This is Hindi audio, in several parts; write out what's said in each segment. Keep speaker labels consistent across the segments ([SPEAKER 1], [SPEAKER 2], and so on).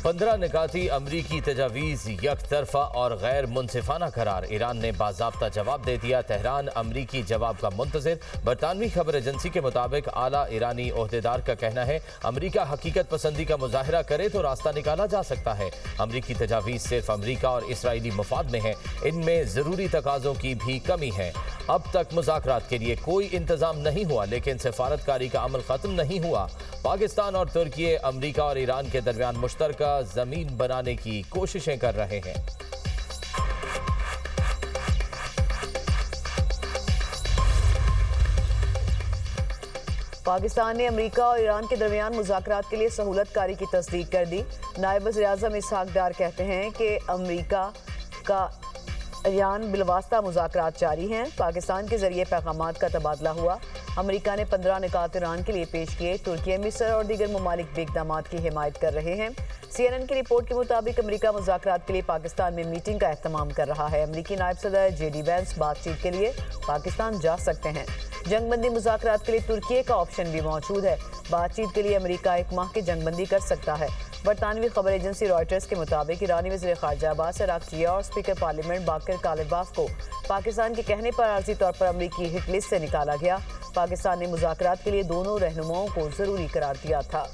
[SPEAKER 1] 15 निकाती अमरीकी तजावीज़ यक तरफा और गैर मुनसिफाना करार। ईरान ने बाज़ाब्ता जवाब दे दिया। तेहरान अमरीकी जवाब का मुंतज़िर। बरतानवी खबर एजेंसी के मुताबिक आला ईरानी ओहदेदार का कहना है अमरीका हकीकत पसंदी का मुजाहरा करे तो रास्ता निकाला जा सकता है। अमरीकी तजावीज़ सिर्फ अमरीका और इसराइली मफाद में है, इनमें ज़रूरी तकाज़ों की भी कमी है। अब तक मुज़ाकरात के लिए कोई इंतज़ाम नहीं हुआ, लेकिन सिफारतकारी का अमल ख़त्म नहीं हुआ। पाकिस्तान और तुर्की अमरीका और ईरान के दरमियान मुश्तरका जमीन बनाने की कोशिशें कर रहे हैं।
[SPEAKER 2] पाकिस्तान ने अमेरिका और ईरान के दरमियान मुज़ाकरात के लिए सहूलतकारी की तस्दीक कर दी। नायब वज़ीर-ए-आज़म इसहाक डार कहते हैं कि अमेरिका का ईरान बिलवास्ता मुज़ाकरात जारी हैं। पाकिस्तान के जरिए पैगामात का तबादला हुआ। अमेरिका ने 15 निकात ईरान के लिए पेश किए। तुर्की, मिस्र और दीगर ममालिक भी इक़दामात की हिमायत कर रहे हैं। CNN की रिपोर्ट के मुताबिक अमेरिका मुज़ाकरात के लिए पाकिस्तान में मीटिंग का एहतमाम कर रहा है। अमेरिकी नायब सदर JD वैंस बातचीत के लिए पाकिस्तान जा सकते हैं। जंगबंदी मुज़ाकरात के लिए तुर्की का ऑप्शन भी मौजूद है। बातचीत के लिए अमेरिका 1 माह की जंगबंदी कर सकता है। बरतानवी खबर एजेंसी रॉयटर्स के मुताबिक ईरानी वज़ीर ख़ारजा अब्बास अराग़ची और स्पीकर पार्लियामेंट बाकर कालिबाफ को पाकिस्तान के कहने पर आर्जी तौर पर अमरीकी हिट लिस्ट से निकाला गया। पाकिस्तान ने मुज़ाकरात के लिए दोनों रहनुमाओं को ज़रूरी करार दिया था।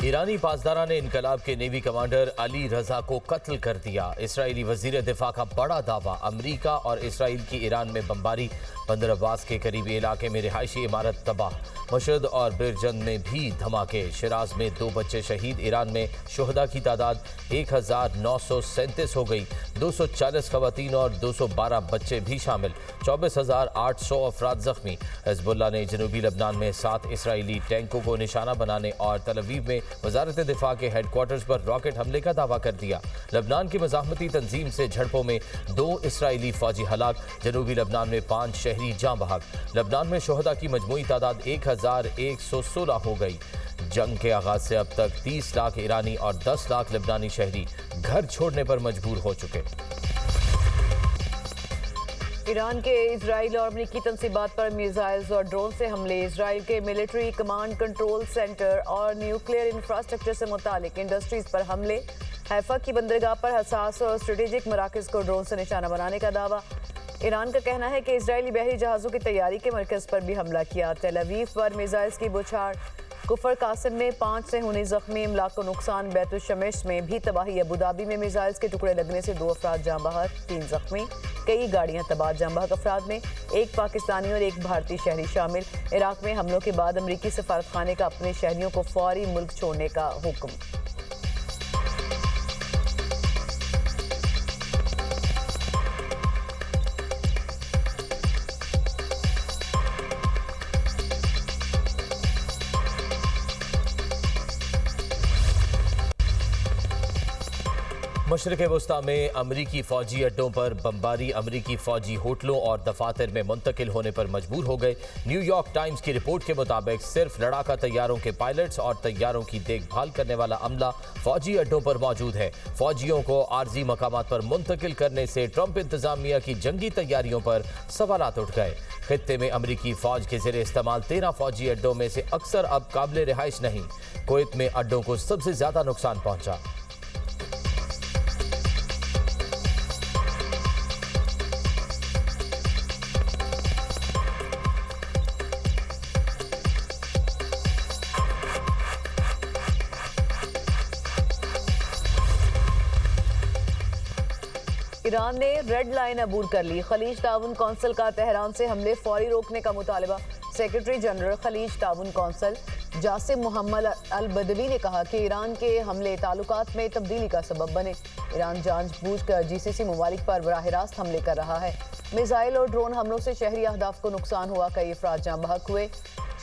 [SPEAKER 1] ईरानी पासदारा ने इनकलाब के नेवी कमांडर अली रजा को कत्ल कर दिया। इसराइली वजीर दिफा का बड़ा दावा। अमरीका और इसराइल की ईरान में बमबारी। बंदर अब्बास के करीबी इलाके में रिहायशी इमारत तबाह। मशहद और बिरजंद में भी धमाके। शिराज में 2 बच्चे शहीद। ईरान में शुहदा की तादाद 1937 हो गई। 240 खवातीन और 212 बच्चे भी शामिल। 24,800 अफराद जख्मी। हिजबुल्लाह ने जनूबी लबनान में 7 इसराइली टैंकों को निशाना बनाने और तल अवीव में वजारत दिफा के हेडक्वार्टर्स पर रॉकेट हमले का दावा कर दिया। लबनान की मज़ाहमती तंजीम से झड़पों में 2 इसराइली फौजी हलाक। जनूबी लबनान में 5 शहरी जाँ बहक। लबनान में शुहदा की मजमूई तादाद 1116 हो गई। जंग के आगाज से अब तक 30 लाख ईरानी और 10 लाख लबनानी शहरी घर छोड़ने पर मजबूर हो चुके।
[SPEAKER 2] ईरान के इजराइल और अमरीकी तंसीबात पर मिसाइल्स और ड्रोन से हमले। इजराइल के मिलिट्री कमांड कंट्रोल सेंटर और न्यूक्लियर इंफ्रास्ट्रक्चर से मुतालिक इंडस्ट्रीज पर हमले। हैफा की बंदरगाह पर हसास और स्ट्रेटेजिक मराकज़ को ड्रोन से निशाना बनाने का दावा। ईरान का कहना है कि इजरायली बहरी जहाज़ों की तैयारी के मरकज़ पर भी हमला किया। तेल अवीव पर मिसाइल्स की बौछार। कुफर कासिम में 5 से होने जख्मी। इमलाक को नुकसान। बैतुल शमस में भी तबाही। अबू धाबी में मिसाइल्स के टुकड़े लगने से 2 अफराद जाँ बहक, 3 जख्मी। कई गाड़ियां तबाह। जाँ बहक अफराद में 1 पाकिस्तानी और 1 भारतीय शहरी शामिल। इराक में हमलों के बाद अमरीकी सफारतखाने का अपने शहरियों को फौरी मुल्क छोड़ने का हुक्म।
[SPEAKER 1] मशरिक़ वस्ता में अमरीकी फ़ौजी अड्डों पर बमबारी। अमरीकी फ़ौजी होटलों और दफातर में मुंतकिल होने पर मजबूर हो गए। न्यूयॉर्क टाइम्स की रिपोर्ट के मुताबिक सिर्फ लड़ाका तैयारों के पायलट्स और तैयारों की देखभाल करने वाला अमला फ़ौजी अड्डों पर मौजूद है। फ़ौजियों को आर्जी मकामात पर मुंतकिल करने से ट्रंप इंतजामिया की जंगी तैयारियों पर सवालात उठ गए। खित्ते में अमरीकी फ़ौज के ज़ेरे इस्तेमाल 13 फ़ौजी अड्डों में से अक्सर अब काबिल रिहाइश नहीं। कुवैत में अड्डों को सबसे ज़्यादा नुकसान पहुंचा।
[SPEAKER 2] ईरान ने रेड लाइन अबूर कर ली। खलीज ताउन कौंसिल का तेहरान से हमले फौरी रोकने का मुतालबा। सेक्रेटरी जनरल खलीज ताउन कौंसिल जासिम मोहम्मद अल बदवी ने कहा कि ईरान के हमले ताल्लुकात में तब्दीली का सबब बने। ईरान जानबूझकर GCC ममालिक पर बराह रास्त हमले कर रहा है। मिसाइल और ड्रोन हमलों से शहरी अहदाफ को नुकसान हुआ। कई अफराद जाँ बहक हुए।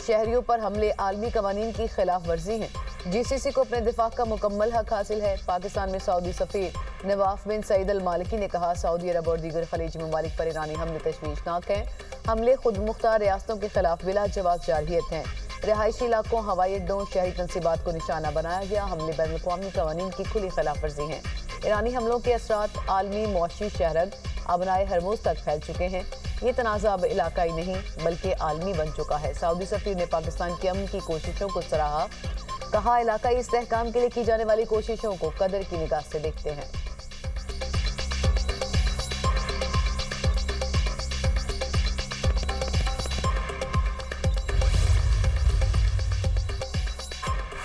[SPEAKER 2] शहरियों पर हमले आलमी कवानीन की खिलाफ वर्जी है। GCC को अपने दिफा का मुकम्मल हक हासिल है। पाकिस्तान में सऊदी सफीर नवाफ बिन सईद अल मालिकी ने कहा सऊदी अरब और दीगर खलीजी ममालिक पर ईरानी हमले तशवीशनाक हैं। हमले खुद मुख्तार रियासतों के खिलाफ बिला जवाब जारहियत हैं। रिहायशी इलाकों, हवाई अड्डों, शहरी तनसीबात को निशाना बनाया गया। हमले बैन अवी कवानीन की खुली खिलाफ वर्जी हैं। ईरानी हमलों के असरात आलमी मुआशी शहरत अबनाए हरमूज तक फैल चुके हैं। ये तनाज़ा अब इलाकाई नहीं बल्कि आलमी बन चुका है। सऊदी सफीर ने पाकिस्तान की अमन की कोशिशों को सराहा, कहा इलाकाई इस्तेहकाम के लिए की जाने वाली कोशिशों को कदर की निगाह से देखते हैं।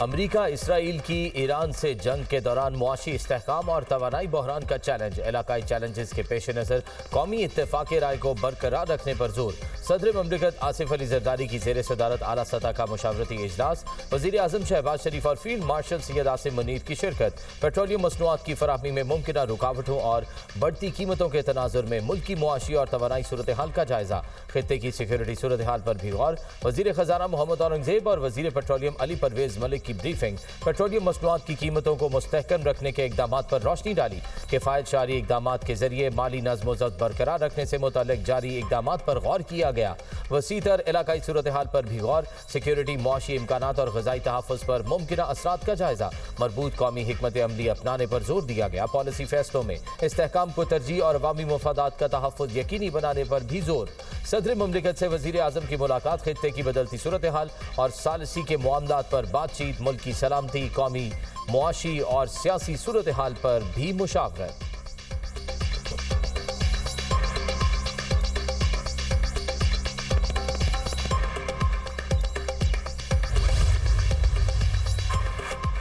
[SPEAKER 1] अमरीका इसराइल की ईरान से जंग के दौरान मुआशी इस्तेहकाम और तवानाई बहरान का चैलेंज, इलाकाई चैलेंजेस के पेश नज़र कौमी इत्तेफाक राय को बरकरार रखने पर जोर। सदर ममलिकत आसिफ अली जरदारी की जेर सदारत आला सतह का मुशावरती इजलास, वज़ीर आज़म शहबाज शरीफ और फील्ड मार्शल सैयद आसिम मुनीर की शिरकत। पेट्रोलियम मसनूआत की फराहमी में मुमकिन रुकावटों और बढ़ती कीमतों के तनाजुर में मुल्क की मुआशी और तवानाई सूरत हाल का जायजा। खित्ते की सिक्योरिटी सूरत हाल पर भी गौर। वज़ीर खजाना मोहम्मद औरंगजेब और वज़ीर पेट्रोलियम अली परवेज मलिक की ब्रीफिंग। पेट्रोलियम मसनूआत की कीमतों को मुस्तहकम रखने के इकदाम पर रोशनी डाली। किफायत शारी इकदाम के जरिए माली नज़्म व ज़ब्त बरकरार रखने से मुतल्लिक जारी इकदाम पर गौर किया गया। वसीतर इलाकाई सूरत हाल पर भी गौर। सिक्योरिटी, मुआशी इम्कानात और ग़िज़ाई तहफ़्फ़ुज़ पर मुमकिन असरात का जायजा। मरबूत कौमी हिकमत अमली अपनाने पर जोर दिया गया। पॉलिसी फैसलों में इस्तेहकाम को तरजीह और अवामी मफादात का तहफ़्फ़ुज़ यकीनी बनाने पर भी जोर। सदर ममलिकत से वज़ीर आज़म की मुलाकात, खित्ते की बदलती सूरत हाल और सालसी के मामलात पर बातचीत, मुल्क की सलामती, कौमी मुआशी और सियासी सूरत हाल पर भी मुशावरत।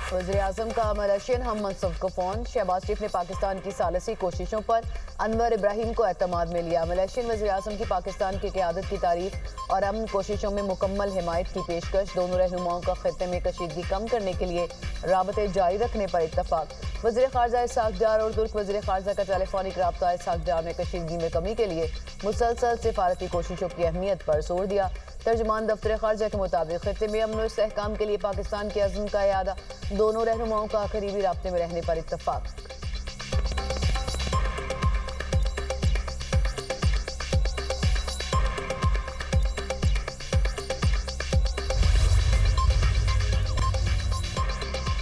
[SPEAKER 2] वज़ीर आज़म का मलेशियन हम मनसब को फ़ोन। शहबाज शरीफ ने पाकिस्तान की सालसी कोशिशों पर अनवर इब्राहिम को एतमाद में लिया। मलेशियन वज़ीर आज़म की पाकिस्तान की क़यादत की तारीफ और अमन कोशिशों में मुकम्मल हिमायत की पेशकश। दोनों रहनुमाओं का खित्ते में कशीदगी कम करने के लिए राबते जारी रखने पर इत्तफाक। वज़ीर ख़ारजा इसहाक़ डार और तुर्क वज़ीर ख़ारजा का टेलीफोनिक रब्ता। इसहाक़ डार ने कशीदगी में कमी के लिए मुसलसल सिफारती कोशिशों की अहमियत पर जोर दिया। तर्जुमान दफ्तर ख़ारजा के मुताबिक खित्ते में अमन और इस्तेहकाम के लिए पाकिस्तान के अज़्म का इरादा। दोनों रहनुमाओं का करीबी राब्ते में रहने पर इत्तफाक।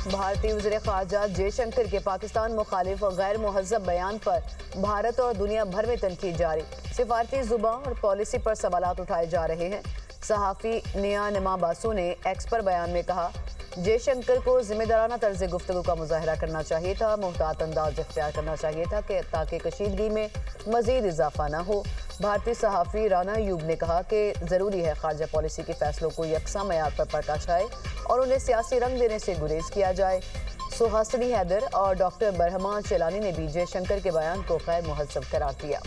[SPEAKER 2] भारतीय वज़ीर ख़ारजा जयशंकर के पाकिस्तान मुखालिफ और गैर मुहज़्ज़ब बयान पर भारत और दुनिया भर में तनकीद जारी। सिफारती ज़ुबान और पॉलिसी पर सवालात उठाए जा रहे हैं। सहाफ़ी निया नमा बासु ने एक्स पर बयान में कहा, जयशंकर को जिम्मेदाराना तर्ज़ गुफ्तगू का मुज़ाहरा करना चाहिए था, मुहतात अंदाज इख्तियार करना चाहिए था ताकि कशीदगी में मज़ीद इजाफा न हो। भारतीय सहाफ़ी राना अयूब ने कहा कि ज़रूरी है खारजा पॉलिसी के फैसलों को यकसा मयार पर प्रकाश आए और उन्हें सियासी रंग देने से गुरेज किया जाए। सुहासिनी हैदर और डॉक्टर बरहमान चेलानी ने भी जयशंकर के बयान को गैर मुहज़्ज़ब करार दिया।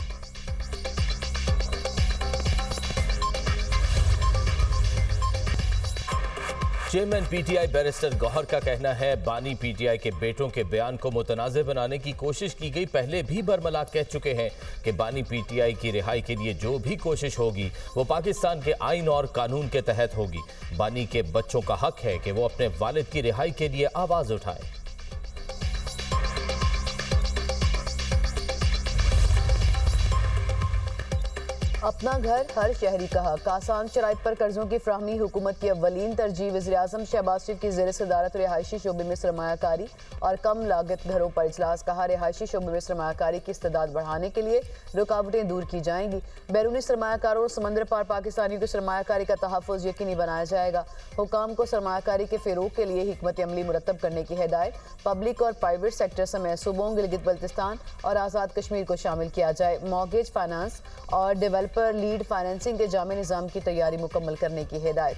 [SPEAKER 1] चेयरमैन पीटीआई बैरिस्टर गौहर का कहना है, बानी पीटीआई के बेटों के बयान को मुतनाज़ बनाने की कोशिश की गई। पहले भी बरमला कह चुके हैं कि बानी पीटीआई की रिहाई के लिए जो भी कोशिश होगी वो पाकिस्तान के आइन और कानून के तहत होगी। बानी के बच्चों का हक है कि वो अपने वालिद की रिहाई के लिए आवाज़ उठाएं।
[SPEAKER 2] अपना घर हर शहरी का हक। आसान शराइत पर कर्जों की फ्राहमी हुकूमत की अव्वलीन तरजीह। वज़ीर आज़म शहबाज शरीफ की ज़ेर सदारत रिहायशी शोबे में सरमायाकारी और कम लागत घरों पर इजलास। कहा, रिहायशी शोबे में सरमायाकारी की इस्तेदाद बढ़ाने के लिए रुकावटें दूर की जाएंगी। बैरूनी सरमायाकारों और समंदर पार पाकिस्तानियों की सरमायाकारी का तहफ़्फ़ुज़ यकीनी बनाया जाएगा। हुकाम को सरमायाकारी के फ़रोग़ के लिए हिकमत अमली मुरतब करने की हिदायत। पब्लिक और प्राइवेट सेक्टर समेत सूबों, गिलगित बल्तिस्तान और आज़ाद कश्मीर को शामिल किया जाए। मॉर्गेज फाइनेंस और डेवलपर लीड फाइनेंसिंग के जामे निज़ाम की तैयारी मुकम्मल करने की हिदायत।